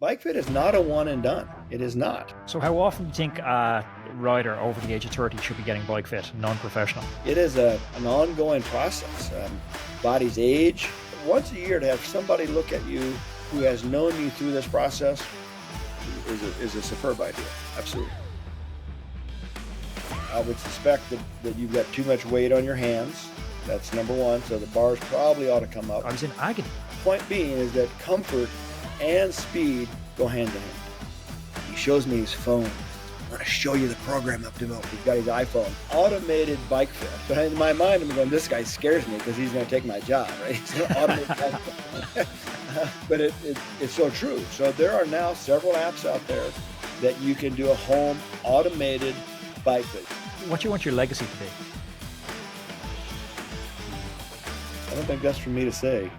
Bike fit is not a one and done. It is not. So how often do you think a rider over the age of 30 should be getting bike fit, non-professional? It is an ongoing process. Bodies age. Once a year to have somebody look at you who has known you through this process is a superb idea. Absolutely. I would suspect that you've got too much weight on your hands. That's number one. So the bars probably ought to come up. I was in agony. Point being is that comfort and speed go hand in hand. He shows me his phone. I'm going to show you the program I've developed. He's got his iPhone. Automated bike fit. But in my mind, I'm going, this guy scares me because he's going to take my job, right? He's going to automate bike fit. But it's so true. So there are now several apps out there that you can do a home automated bike fit. What do you want your legacy to be? I don't think that's for me to say.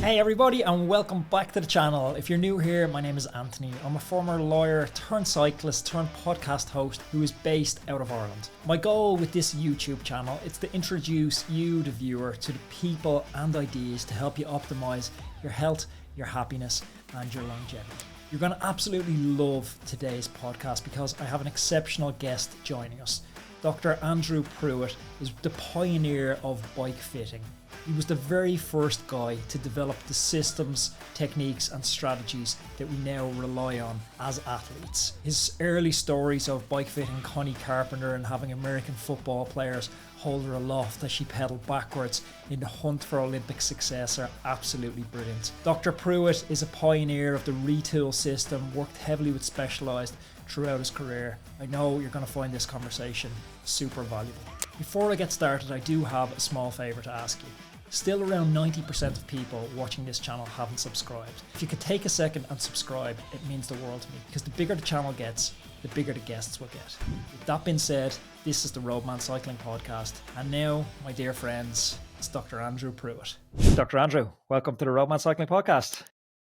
Hey everybody, and welcome back to the channel. If you're new here, my name is Anthony. I'm a former lawyer turned cyclist turned podcast host who is based out of Ireland. My goal with this YouTube channel is to introduce you, the viewer, to the people and ideas to help you optimize your health, your happiness, and your longevity. You're going to absolutely love today's podcast because I have an exceptional guest joining us. Dr. Andrew Pruitt is the pioneer of bike fitting. He was the very first guy to develop the systems, techniques and strategies that we now rely on as athletes. His early stories of bike fitting Connie Carpenter and having American football players hold her aloft as she pedaled backwards in the hunt for Olympic success are absolutely brilliant. Dr. Pruitt is a pioneer of the RETUL system, worked heavily with Specialized throughout his career. I know you're going to find this conversation super valuable. Before I get started, I do have a small favour to ask you. Still around 90% of people watching this channel haven't subscribed. If you could take a second and subscribe, it means the world to me, because the bigger the channel gets, the bigger the guests will get. With that being said, this is the Roadman Cycling Podcast, and now, my dear friends, it's Dr. Andrew Pruitt. Dr. Andrew, welcome to the Roadman Cycling Podcast.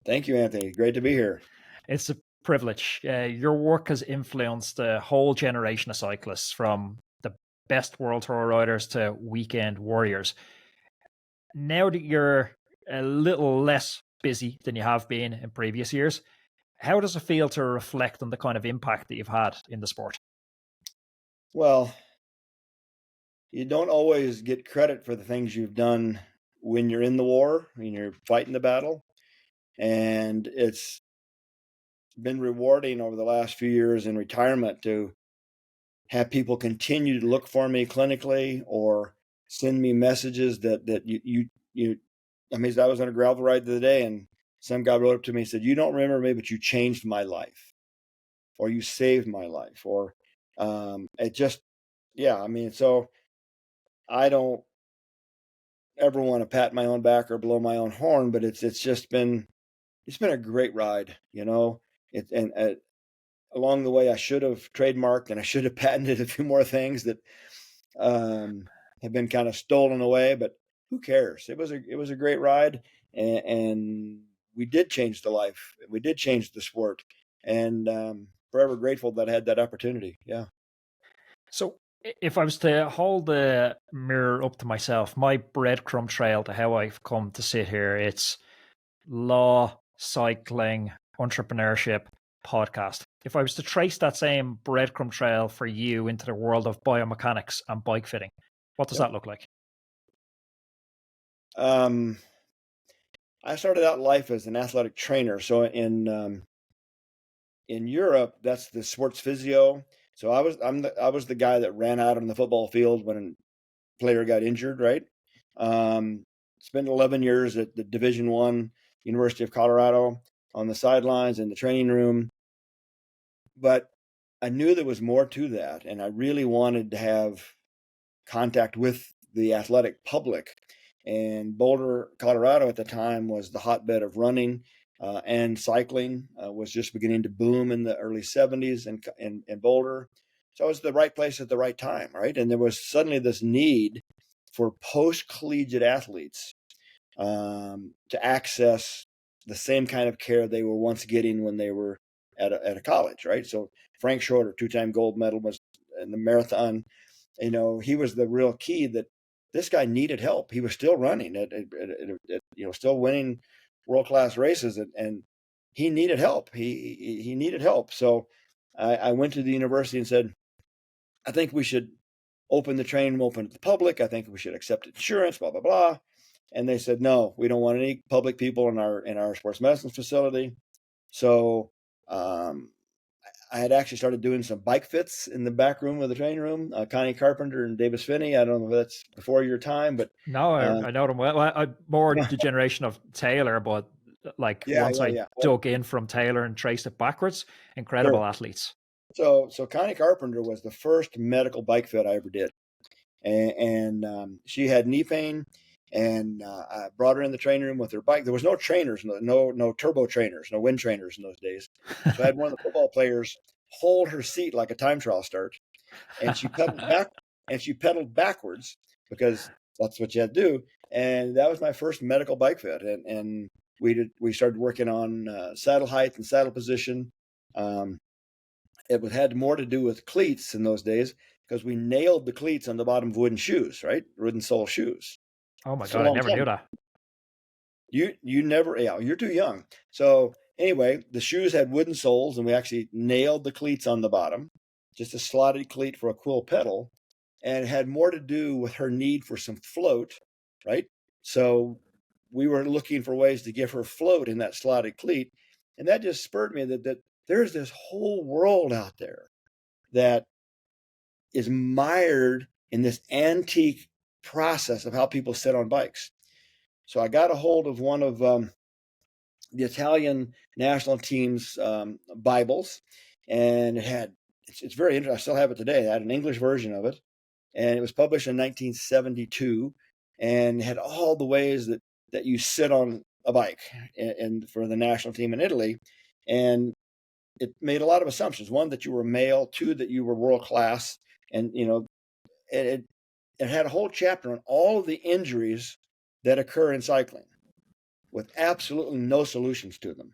Thank you, Anthony. Great to be here. It's a privilege. Your work has influenced a whole generation of cyclists, from the best World Tour riders to weekend warriors. Now that you're a little less busy than you have been in previous years, how does it feel to reflect on the kind of impact that you've had in the sport? Well, you don't always get credit for the things you've done when you're in the war, when you're fighting the battle. And it's been rewarding over the last few years in retirement to have people continue to look for me clinically or send me messages that you I mean, I was on a gravel ride the other day and some guy wrote up to me and said, "You don't remember me, but you changed my life, or you saved my life," or it just, yeah, I mean, so I don't ever want to pat my own back or blow my own horn, but it's been a great ride, you know. Along the way, I should have trademarked and I should have patented a few more things that have been kind of stolen away, but who cares? It was a great ride, and we did change the life. We did change the sport, and forever grateful that I had that opportunity. Yeah. So if I was to hold the mirror up to myself, my breadcrumb trail to how I've come to sit here, it's law, cycling, entrepreneurship, podcast. If I was to trace that same breadcrumb trail for you into the world of biomechanics and bike fitting, what does that look like? I started out life as an athletic trainer. So in Europe, that's the sports physio. So I was the guy that ran out on the football field when a player got injured, right? Spent 11 years at the Division I University of Colorado on the sidelines in the training room. But I knew there was more to that, and I really wanted to have contact with the athletic public. And Boulder, Colorado at the time was the hotbed of running, and cycling was just beginning to boom in the early 70s in Boulder. So I was the right place at the right time, right? And there was suddenly this need for post-collegiate athletes to access the same kind of care they were once getting when they were at a college, right? So Frank Schroeder, two-time gold medalist in the marathon, he was the real key that this guy needed help. He was still running still winning world-class races, and he needed help. He needed help. So I went to the university and said, I think we should open the training open to the public. I think we should accept insurance, blah, blah, blah. And they said, no, we don't want any public people in our sports medicine facility. So I had actually started doing some bike fits in the back room of the training room. Connie Carpenter and Davis Finney. I don't know if that's before your time, but no, I know them well. I more the generation of Taylor, but once I dug in from Taylor and traced it backwards, incredible athletes. So Connie Carpenter was the first medical bike fit I ever did, and she had knee pain, and I brought her in the training room with her bike. There was no trainers, no turbo trainers, no wind trainers in those days. So I had one of the football players hold her seat like a time trial start, and she pedaled backwards because that's what you had to do. And that was my first medical bike fit, and we started working on saddle height and saddle position. It had more to do with cleats in those days because we nailed the cleats on the bottom of wooden shoes, right? Wooden sole shoes. Oh my God, I never knew that. You never, you're too young. So anyway, the shoes had wooden soles, and we actually nailed the cleats on the bottom, just a slotted cleat for a quill pedal. And it had more to do with her need for some float, right? So we were looking for ways to give her float in that slotted cleat. And that just spurred me that there's this whole world out there that is mired in this antique process of how people sit on bikes. So I got a hold of one of the Italian national team's Bibles, and it's very interesting. I still have it today. I had an English version of it, and it was published in 1972, and had all the ways that you sit on a bike and for the national team in Italy. And it made a lot of assumptions. One, that you were male. Two, that you were world class. And, it had a whole chapter on all of the injuries that occur in cycling with absolutely no solutions to them.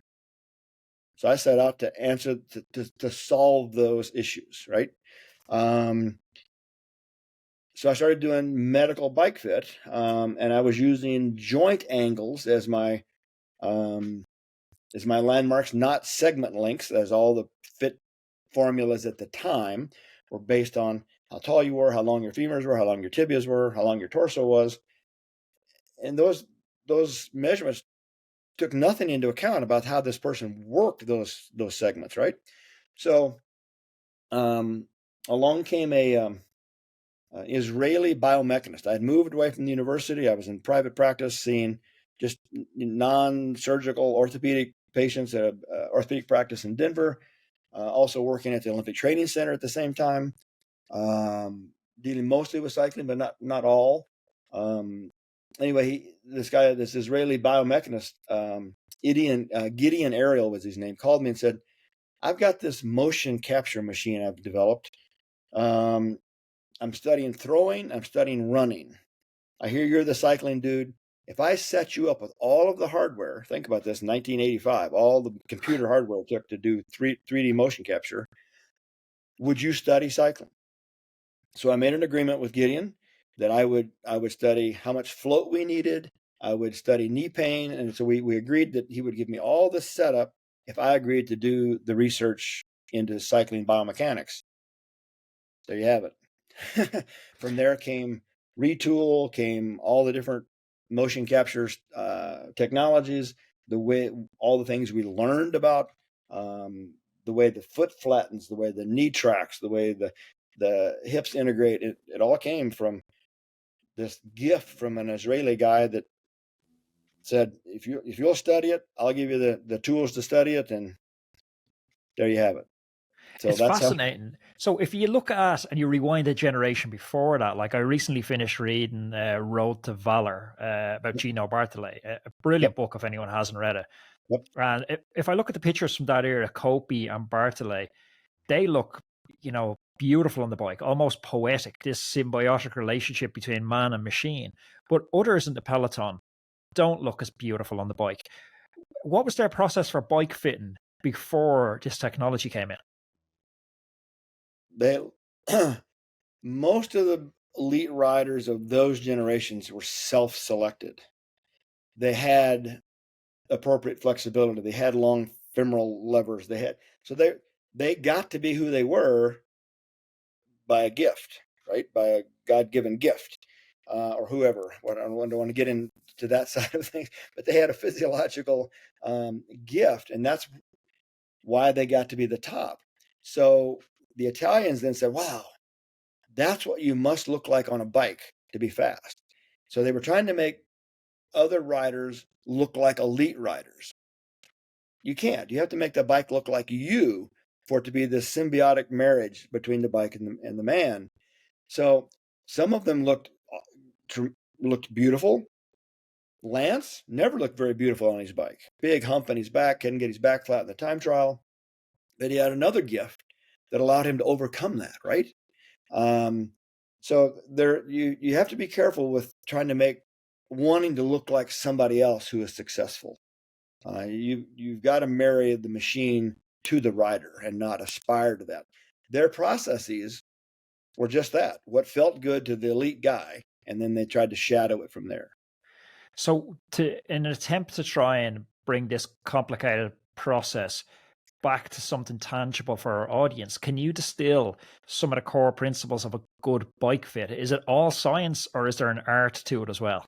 So I set out to answer, to solve those issues, right? So I started doing medical bike fit, and I was using joint angles as my landmarks, not segment lengths, as all the fit formulas at the time were based on how tall you were, how long your femurs were, how long your tibias were, how long your torso was. And those measurements took nothing into account about how this person worked those segments, right? So along came a Israeli biomechanist. I had moved away from the university. I was in private practice, seeing just non-surgical orthopedic patients at an orthopedic practice in Denver, also working at the Olympic Training Center at the same time, dealing mostly with cycling, but not all. Anyway, this Israeli biomechanist, Gideon Ariel was his name, called me and said, I've got this motion capture machine I've developed. I'm studying throwing, I'm studying running. I hear you're the cycling dude. If I set you up with all of the hardware, think about this, in 1985, all the computer hardware it took to do 3D motion capture, would you study cycling? So I made an agreement with Gideon that I would study how much float we needed. I would study knee pain. And so we agreed that he would give me all the setup if I agreed to do the research into cycling biomechanics. There you have it. From there came RETUL, came all the different motion capture technologies, all the things we learned about, the way the foot flattens, the way the knee tracks, the way the hips integrate. It all came from this gift from an Israeli guy that said, if you'll study it, I'll give you the tools to study it, and there you have it. So it's fascinating. So if you look at and you rewind a generation before that, like I recently finished reading Road to Valor about Gino Bartoli, a brilliant book if anyone hasn't read it. Yep. And if I look at the pictures from that era, Coppi and Bartoli, they look, beautiful on the bike, almost poetic, this symbiotic relationship between man and machine. But others in the peloton don't look as beautiful on the bike. What was their process for bike fitting before this technology came in? most of the elite riders of those generations were self-selected. They had appropriate flexibility. They had long femoral levers. They got to be who they were by a gift, right? By a God-given gift, or whoever. I don't want to get into that side of things, but they had a physiological gift, and that's why they got to be the top. So the Italians then said, wow, that's what you must look like on a bike to be fast. So they were trying to make other riders look like elite riders. You can't. You have to make the bike look like you for it to be this symbiotic marriage between the bike and the man. So some of them looked beautiful. Lance never looked very beautiful on his bike. Big hump in his back, couldn't get his back flat in the time trial. But he had another gift that allowed him to overcome that, right? So you have to be careful with trying to wanting to look like somebody else who is successful. You've got to marry the machine to the rider and not aspire to that. Their processes were just that, what felt good to the elite guy, and then they tried to shadow it from there. So in an attempt to try and bring this complicated process back to something tangible for our audience, can you distill some of the core principles of a good bike fit? Is it all science, or is there an art to it as well?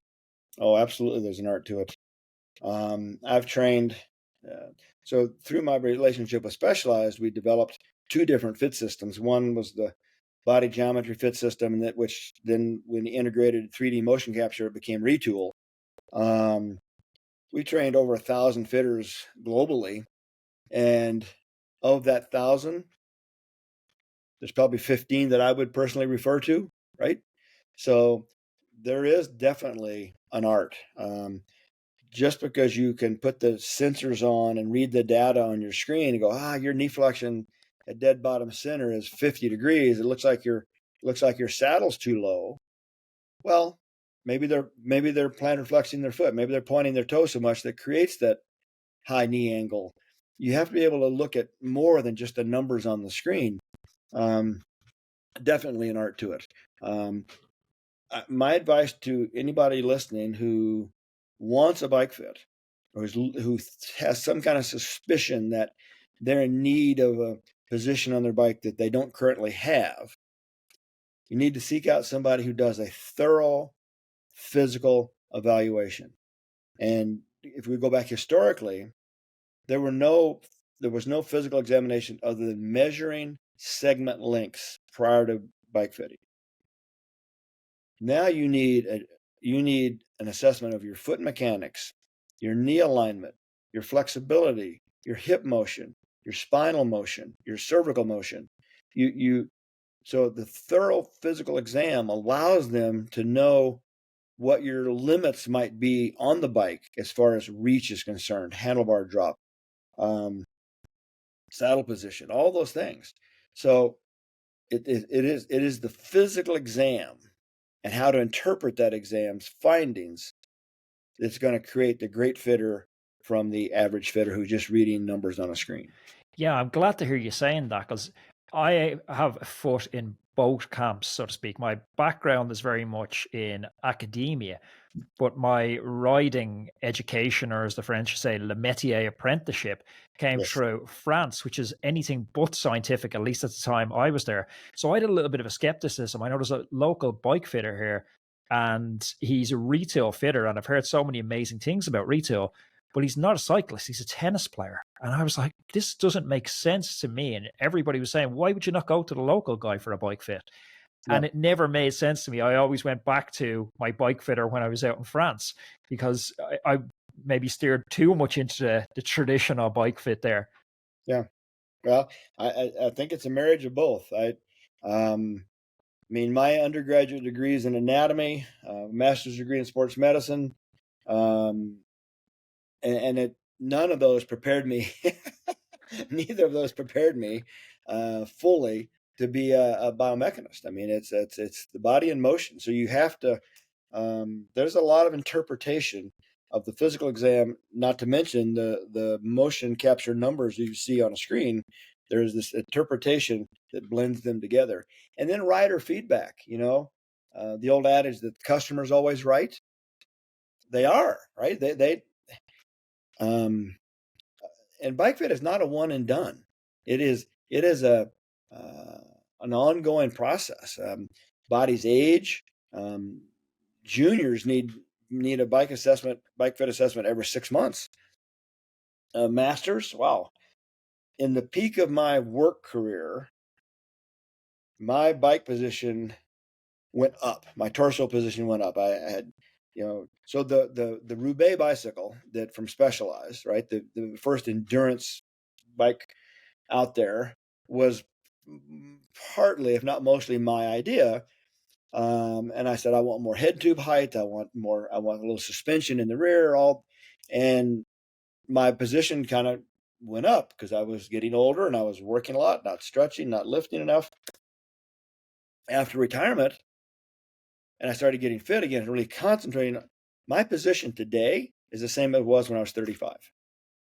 Oh, absolutely. There's an art to it. I've trained, so through my relationship with Specialized, we developed two different fit systems. One was the body geometry fit system, and which then when integrated 3D motion capture, it became RETUL. We trained over 1,000 fitters globally, and of that 1,000, there's probably 15 that I would personally refer to, right? So there is definitely an art. Just because you can put the sensors on and read the data on your screen and go, your knee flexion at dead bottom center is 50 degrees. It looks like your saddle's too low. Well, maybe they're plantar flexing their foot. Maybe they're pointing their toe so much that creates that high knee angle. You have to be able to look at more than just the numbers on the screen. Definitely an art to it. My advice to anybody listening who wants a bike fit, or who has some kind of suspicion that they're in need of a position on their bike that they don't currently have, you need to seek out somebody who does a thorough physical evaluation. And if we go back historically, there was no physical examination other than measuring segment lengths prior to bike fitting. Now you need an assessment of your foot mechanics, your knee alignment, your flexibility, your hip motion, your spinal motion, your cervical motion. So the thorough physical exam allows them to know what your limits might be on the bike as far as reach is concerned, handlebar drop, saddle position, all those things. So it is the physical exam and how to interpret that exam's findings that's going to create the great fitter from the average fitter who's just reading numbers on a screen. Yeah, I'm glad to hear you saying that, because I have a foot in both camps, so to speak. My background is very much in academia, but my riding education, or as the French say, le métier apprenticeship, came through France, which is anything but scientific, at least at the time I was there. So I had a little bit of a skepticism. I know there's a local bike fitter here, and he's a retail fitter, and I've heard so many amazing things about retail, but he's not a cyclist, he's a tennis player. And I was like, this doesn't make sense to me. And everybody was saying, why would you not go to the local guy for a bike fit? And it never made sense to me. I always went back to my bike fitter when I was out in France, because I maybe steered too much into the traditional bike fit there. Yeah. Well, I think it's a marriage of both. I mean, my undergraduate degree is in anatomy, master's degree in sports medicine. And none of those prepared me. Neither of those prepared me fully to be a biomechanist. I mean, it's the body in motion. So you have to. There's a lot of interpretation of the physical exam, not to mention the motion capture numbers you see on a screen. There's this interpretation that blends them together. And then rider feedback, the old adage that the customer's always right. They are, right? And bike fit is not a one and done. It is an ongoing process. Bodies age. Juniors need a bike fit assessment every 6 months. Masters, wow. In the peak of my work career, my bike position went up. My torso position went up. I had, so the Roubaix bicycle that from Specialized, right? The first endurance bike out there was partly, if not mostly, my idea. And I said, I want more head tube height. I want a little suspension in the rear, and my position kind of went up because I was getting older and I was working a lot, not stretching, not lifting enough. After retirement, and I started getting fit again, really concentrating. My position today is the same as it was when I was 35.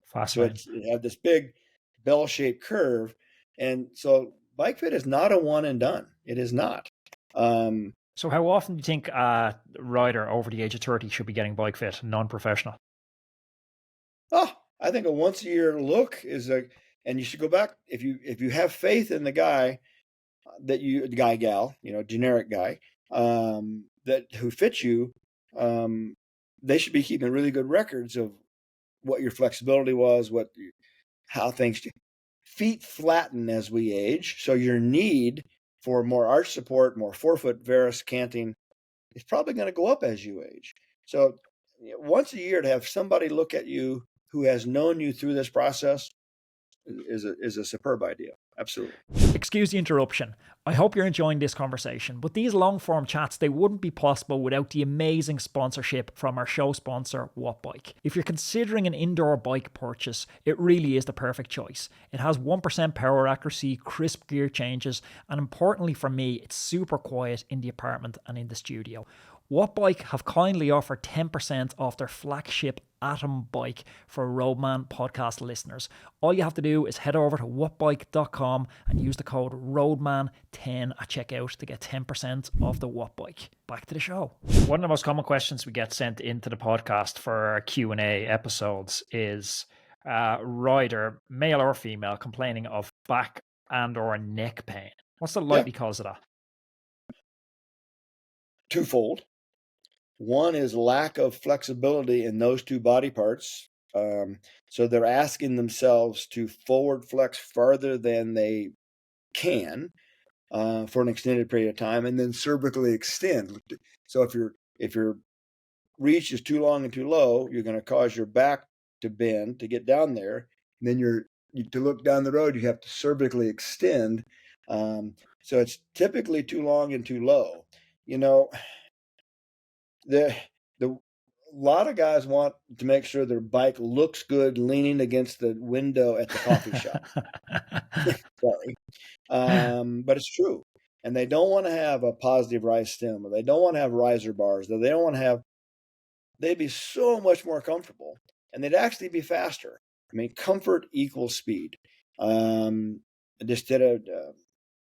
Fascinating. So it had this big bell-shaped curve. And so bike fit is not a one and done. It is not. So how often do you think a rider over the age of 30 should be getting bike fit, non-professional? I think a once a year look is and you should go back if you have faith in the guy the guy, gal, generic guy, who fits you, they should be keeping really good records of what your flexibility was, how things feet flatten as we age. So your need for more arch support, more forefoot varus canting is probably going to go up as you age. So once a year to have somebody look at you who has known you through this process is a superb idea. Absolutely. Excuse the interruption. I hope you're enjoying this conversation, but these long-form chats, they wouldn't be possible without the amazing sponsorship from our show sponsor, Wattbike. If you're considering an indoor bike purchase, it really is the perfect choice. It has 1% power accuracy, crisp gear changes, and importantly for me, it's super quiet in the apartment and in the studio. Wattbike have kindly offered 10% off their flagship Atom bike for Roadman podcast listeners. All you have to do is head over to wattbike.com and use the code ROADMAN10 at checkout to get 10% off the Wattbike. Back to the show. One of the most common questions we get sent into the podcast for our Q&A episodes is rider, male or female, complaining of back and or neck pain. What's the likely cause of that? Twofold. One is lack of flexibility in those two body parts. So they're asking themselves to forward flex farther than they can for an extended period of time, and then cervically extend. So if your reach is too long and too low, you're going to cause your back to bend to get down there. And then to look down the road, you have to cervically extend. So it's typically too long and too low. A lot of guys want to make sure their bike looks good leaning against the window at the coffee shop. Sorry. But it's true. And they don't want to have a positive rise stem, or they don't want to have riser bars, or they don't want to have, they'd be so much more comfortable and they'd actually be faster. I mean, comfort equals speed. I just did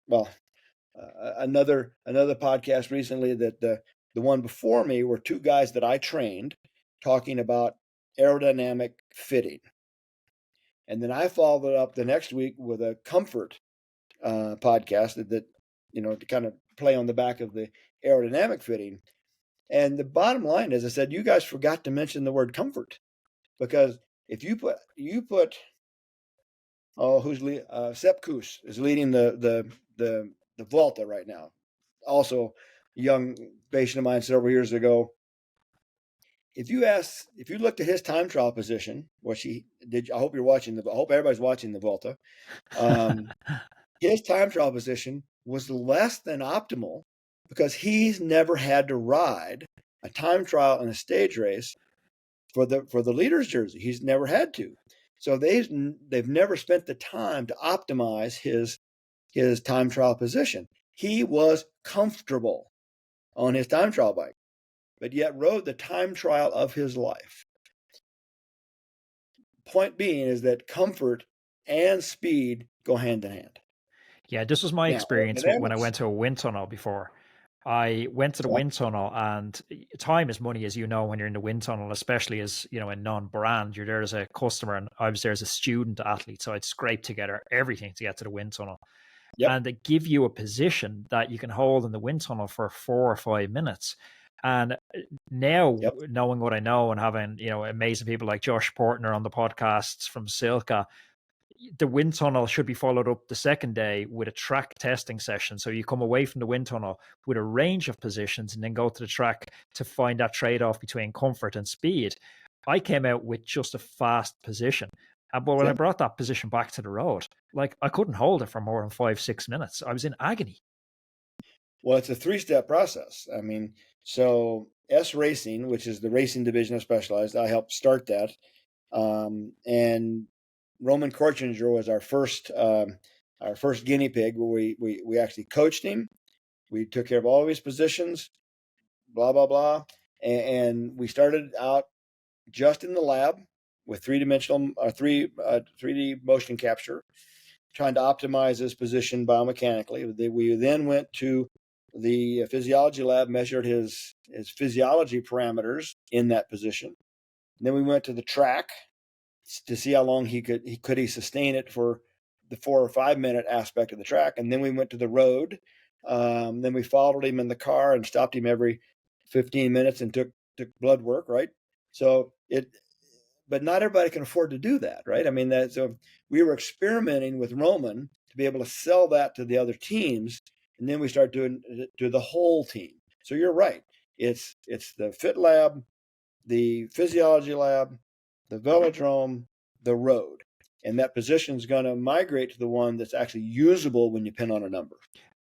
another podcast recently that the one before me were two guys that I trained talking about aerodynamic fitting. And then I followed it up the next week with a comfort podcast that to kind of play on the back of the aerodynamic fitting. And the bottom line is, I said, you guys forgot to mention the word comfort, because if you put Sepp Kuss is leading the Volta right now. Also, a young patient of mine several years ago. If you looked at his time trial position, what she did, I hope everybody's watching the Volta. His time trial position was less than optimal because he's never had to ride a time trial in a stage race for the leader's jersey. He's never had to. So they've never spent the time to optimize his time trial position. He was comfortable on his time trial bike, but yet rode the time trial of his life. Point being is that comfort and speed go hand in hand. Yeah, this was my Now, experience when I aerodynamics. went to a wind tunnel before. I went to the Yeah. wind tunnel, and time is money, as you know, when you're in the wind tunnel, especially as you know, a non-brand. You're there as a customer, and I was there as a student athlete, so I'd scrape together everything to get to the wind tunnel. Yep. And they give you a position that you can hold in the wind tunnel for 4 or 5 minutes. And now, Yep. knowing what I know and having amazing people like Josh Portner on the podcasts from Silka, the wind tunnel should be followed up the second day with a track testing session. So you come away from the wind tunnel with a range of positions and then go to the track to find that trade off between comfort and speed. I came out with just a fast position. But when I Yep. brought that position back to the road, like I couldn't hold it for more than 5-6 minutes. I was in agony. Well, it's a 3-step process. I mean, so S Racing, which is the racing division of Specialized, I helped start that. And Roman Korchinger was our first guinea pig, where we actually coached him. We took care of all of his positions, blah blah blah, and we started out just in the lab with 3D motion capture, trying to optimize his position biomechanically. We then went to the physiology lab, measured his physiology parameters in that position. And then we went to the track to see how long he could sustain it for the 4 or 5 minute aspect of the track. And then we went to the road. Then we followed him in the car and stopped him every 15 minutes and took blood work, right? So but not everybody can afford to do that, right? I mean, so we were experimenting with Roman to be able to sell that to the other teams, and then we start doing to the whole team. So you're right. It's the fit lab, the physiology lab, the velodrome, the road, and that position is going to migrate to the one that's actually usable when you pin on a number.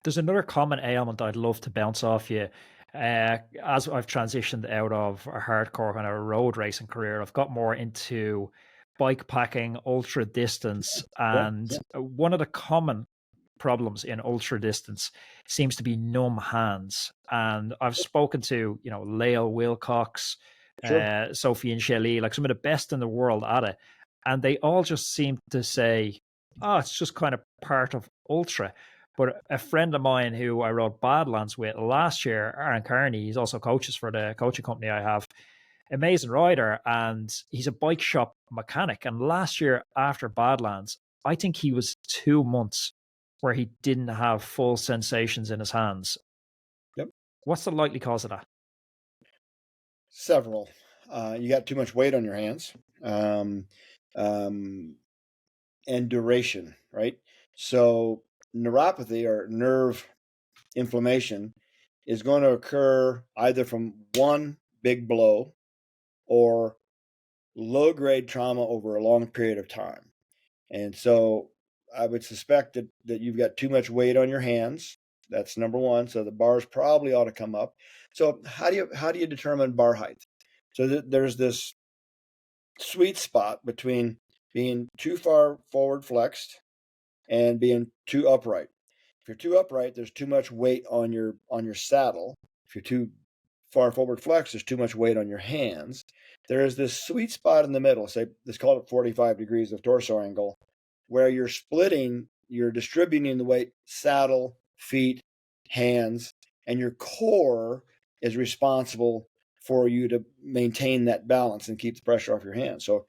There's another common ailment I'd love to bounce off you. As I've transitioned out of a hardcore kind of road racing career, I've got more into bike packing, ultra distance, and one of the common problems in ultra distance seems to be numb hands. And I've spoken to Lael Wilcox, Sophie and Shelley, like some of the best in the world at it, and they all just seem to say, "Oh, it's just kind of part of ultra." But a friend of mine who I rode Badlands with last year, Aaron Kearney, he's also coaches for the coaching company I have, amazing rider, and he's a bike shop mechanic. And last year after Badlands, I think he was 2 months where he didn't have full sensations in his hands. Yep. What's the likely cause of that? Several. You got too much weight on your hands, and duration, right? So neuropathy, or nerve inflammation, is going to occur either from one big blow or low-grade trauma over a long period of time. And so I would suspect that you've got too much weight on your hands. That's number one. So the bars probably ought to come up. So how do you determine bar height? So there's this sweet spot between being too far forward flexed and being too upright. If you're too upright, there's too much weight on your saddle. If you're too far forward flexed, there's too much weight on your hands. There is this sweet spot in the middle, say, let's call it 45 degrees of torso angle, where you're distributing the weight saddle, feet, hands, and your core is responsible for you to maintain that balance and keep the pressure off your hands. So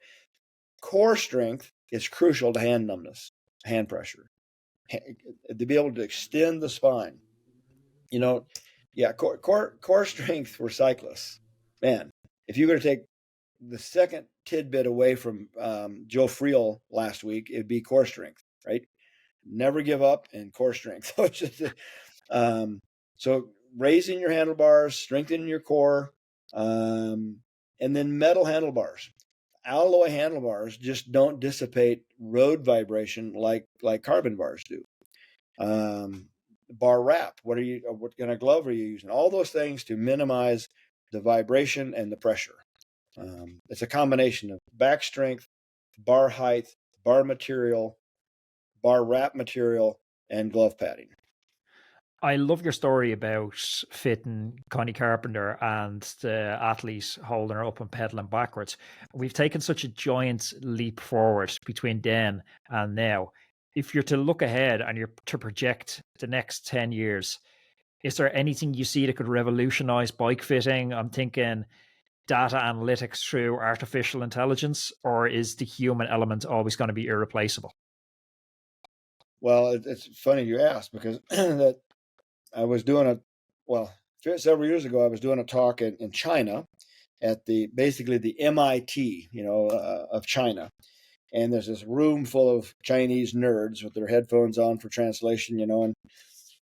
core strength is crucial to hand numbness, hand pressure, to be able to extend the spine. Core strength for cyclists. Man, if you were to take the second tidbit away from Joe Friel last week, it'd be core strength, right? Never give up and core strength. So raising your handlebars, strengthening your core, and then metal handlebars. Alloy handlebars just don't dissipate road vibration like carbon bars do. Bar wrap. What kind of glove are you using? All those things to minimize the vibration and the pressure. It's a combination of back strength, bar height, bar material, bar wrap material, and glove padding. I love your story about fitting Connie Carpenter and the athlete holding her up and pedaling backwards. We've taken such a giant leap forward between then and now. if you're to look ahead and you're to project the next 10 years, is there anything you see that could revolutionize bike fitting? I'm thinking data analytics through artificial intelligence, or is the human element always going to be irreplaceable? Well, it's funny you asked, because that I was doing several years ago, I was doing a talk in China at basically the MIT, of China. And there's this room full of Chinese nerds with their headphones on for translation, and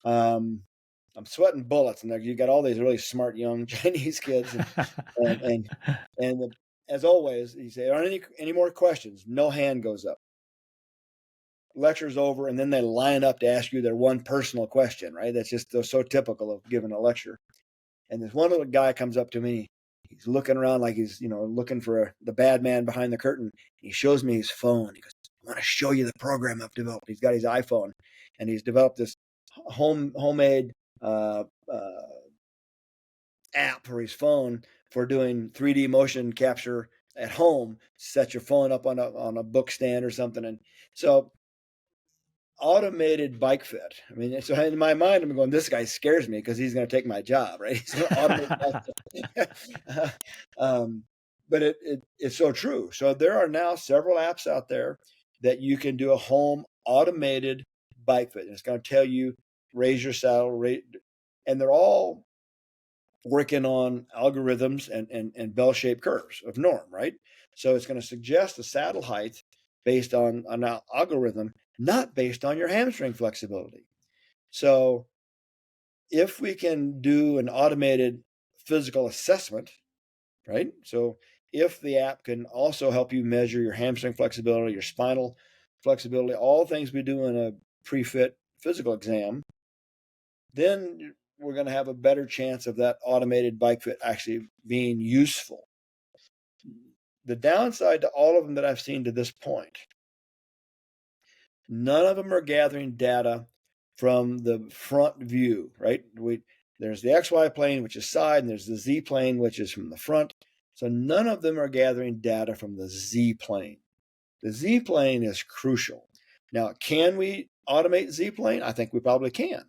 I'm sweating bullets. And you got all these really smart young Chinese kids, and as always, you say, "Are any more questions?" No hand goes up. Lecture's over, and then they line up to ask you their one personal question, right? That's just so typical of giving a lecture. And this one little guy comes up to me. He's looking around like he's, looking for the bad man behind the curtain. He shows me his phone. He goes, "I want to show you the program I've developed." He's got his iPhone, and he's developed this homemade app for his phone for doing 3D motion capture at home. Set your phone up on a book stand or something. And so automated bike fit. I mean, so in my mind, I'm going, this guy scares me because he's going to take my job, right? He's going to automate bike fit. But it's so true. So there are now several apps out there that you can do a home automated bike fit. And it's going to tell you, raise your saddle rate. And they're all working on algorithms and bell-shaped curves of norm, right? So it's going to suggest a saddle height based on an algorithm, not based on your hamstring flexibility. So if we can do an automated physical assessment, right? So if the app can also help you measure your hamstring flexibility, your spinal flexibility, all things we do in a pre-fit physical exam, then we're going to have a better chance of that automated bike fit actually being useful. The downside to all of them that I've seen to this point, none of them are gathering data from the front view, right? There's the XY plane, which is side, and there's the Z plane, which is from the front. So none of them are gathering data from the Z plane. The Z plane is crucial. Now, can we automate Z plane? I think we probably can.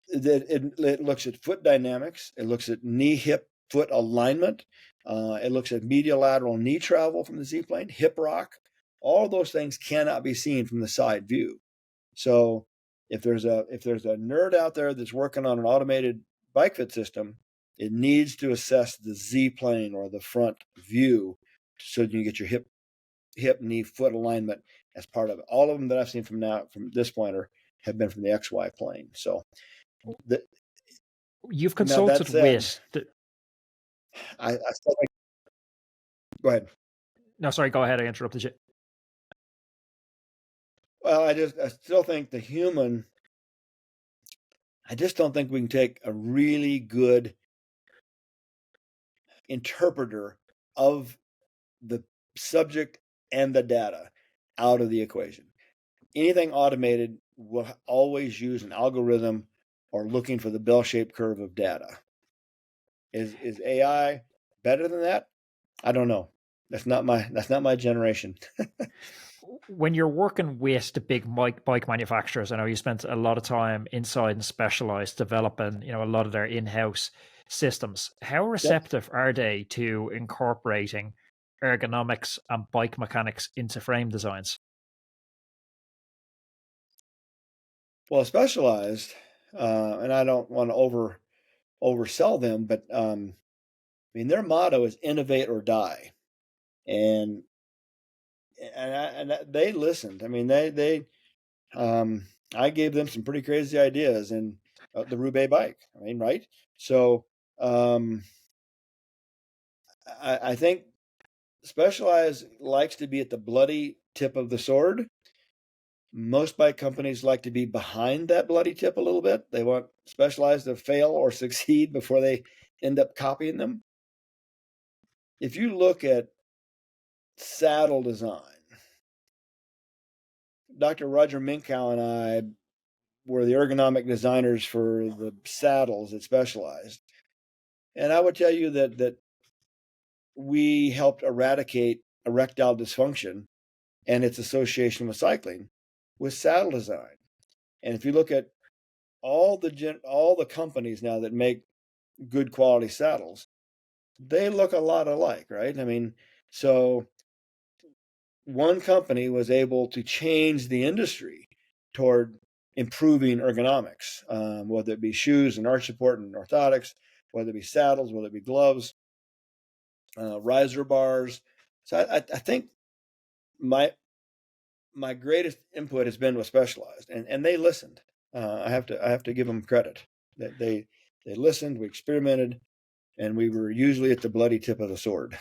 It looks at foot dynamics. It looks at knee, hip, foot alignment. It looks at medial lateral knee travel from the Z plane, hip rock. All those things cannot be seen from the side view. So if there's a nerd out there that's working on an automated bike fit system, it needs to assess the Z plane or the front view so you can get your hip, knee, foot alignment as part of it. All of them that I've seen from this point have been from the XY plane. So you've consulted with I still think, go ahead. No, sorry, go ahead. I interrupted you. Well, I still think the human, I just don't think we can take a really good interpreter of the subject and the data out of the equation. Anything automated will always use an algorithm or looking for the bell-shaped curve of data. Is AI better than that? I don't know. That's not my generation. When you're working with the big bike manufacturers, I know you spent a lot of time inside and Specialized developing, a lot of their in-house systems. How receptive are they to incorporating ergonomics and bike mechanics into frame designs? Well, Specialized, and I don't want to oversell them, but their motto is innovate or die, and they listened. I gave them some pretty crazy ideas in the Roubaix bike. Right? So I think Specialized likes to be at the bloody tip of the sword. Most bike companies like to be behind that bloody tip a little bit. They want Specialized to fail or succeed before they end up copying them. If you look at saddle design, Dr. Roger Minkow and I were the ergonomic designers for the saddles at Specialized. And I would tell you that we helped eradicate erectile dysfunction and its association with cycling with saddle design. And if you look at all the companies now that make good quality saddles, they look a lot alike, right? I mean, so one company was able to change the industry toward improving ergonomics, whether it be shoes and arch support and orthotics, whether it be saddles, whether it be gloves, riser bars. So I think my greatest input has been with Specialized, and they listened. I have to give them credit that they listened. We experimented, and we were usually at the bloody tip of the sword.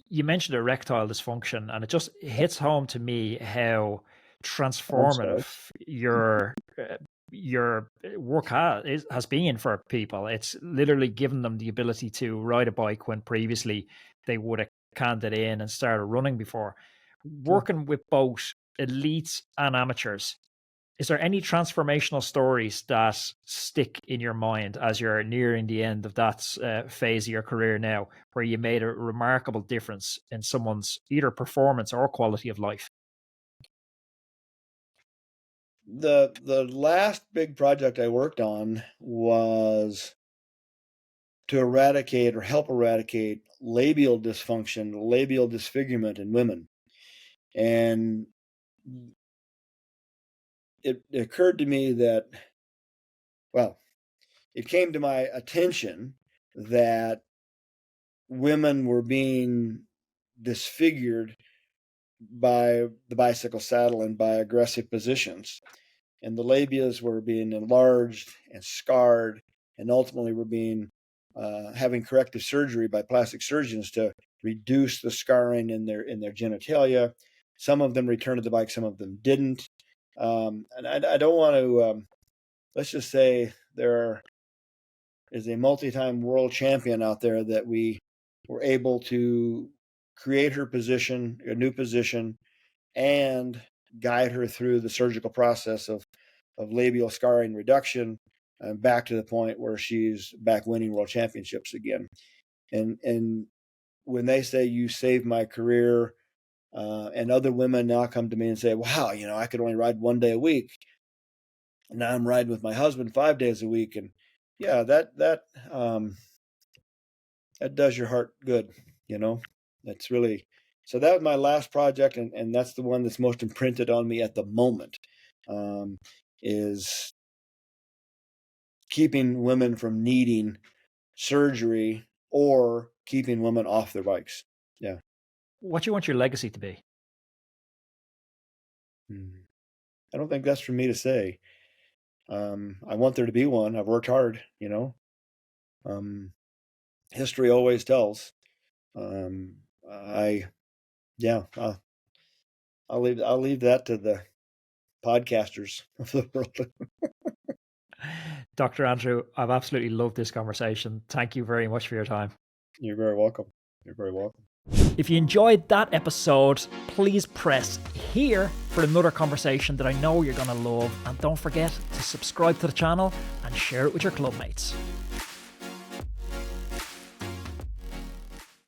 You mentioned erectile dysfunction, and it just hits home to me how transformative your work has been for people. It's literally given them the ability to ride a bike when previously they would have canned it in and started running before. Working with both elites and amateurs, is there any transformational stories that stick in your mind as you're nearing the end of that phase of your career now, where you made a remarkable difference in someone's either performance or quality of life? The last big project I worked on was to eradicate or help eradicate labial dysfunction, labial disfigurement in women. And it occurred to me that, well, it came to my attention that women were being disfigured by the bicycle saddle and by aggressive positions. And the labias were being enlarged and scarred, and ultimately were being having corrective surgery by plastic surgeons to reduce the scarring in their genitalia. Some of them returned to the bike, some of them didn't. And I don't want to. Let's just say there is a multi-time world champion out there that we were able to create her position, a new position, and guide her through the surgical process of labial scarring reduction, back to the point where she's back winning world championships again. And when they say you saved my career, and other women now come to me and say, wow, I could only ride 1 day a week. Now I'm riding with my husband 5 days a week. And yeah, that does your heart good. That's really, so that was my last project. And that's the one that's most imprinted on me at the moment, is keeping women from needing surgery or keeping women off their bikes. Yeah. What do you want your legacy to be? I don't think that's for me to say. I want there to be one. I've worked hard, history always tells. I'll leave that to the podcasters of the world. Dr. Andrew, I've absolutely loved this conversation. Thank you very much for your time. You're very welcome. You're very welcome. If you enjoyed that episode, please press here for another conversation that I know you're going to love. And don't forget to subscribe to the channel and share it with your clubmates.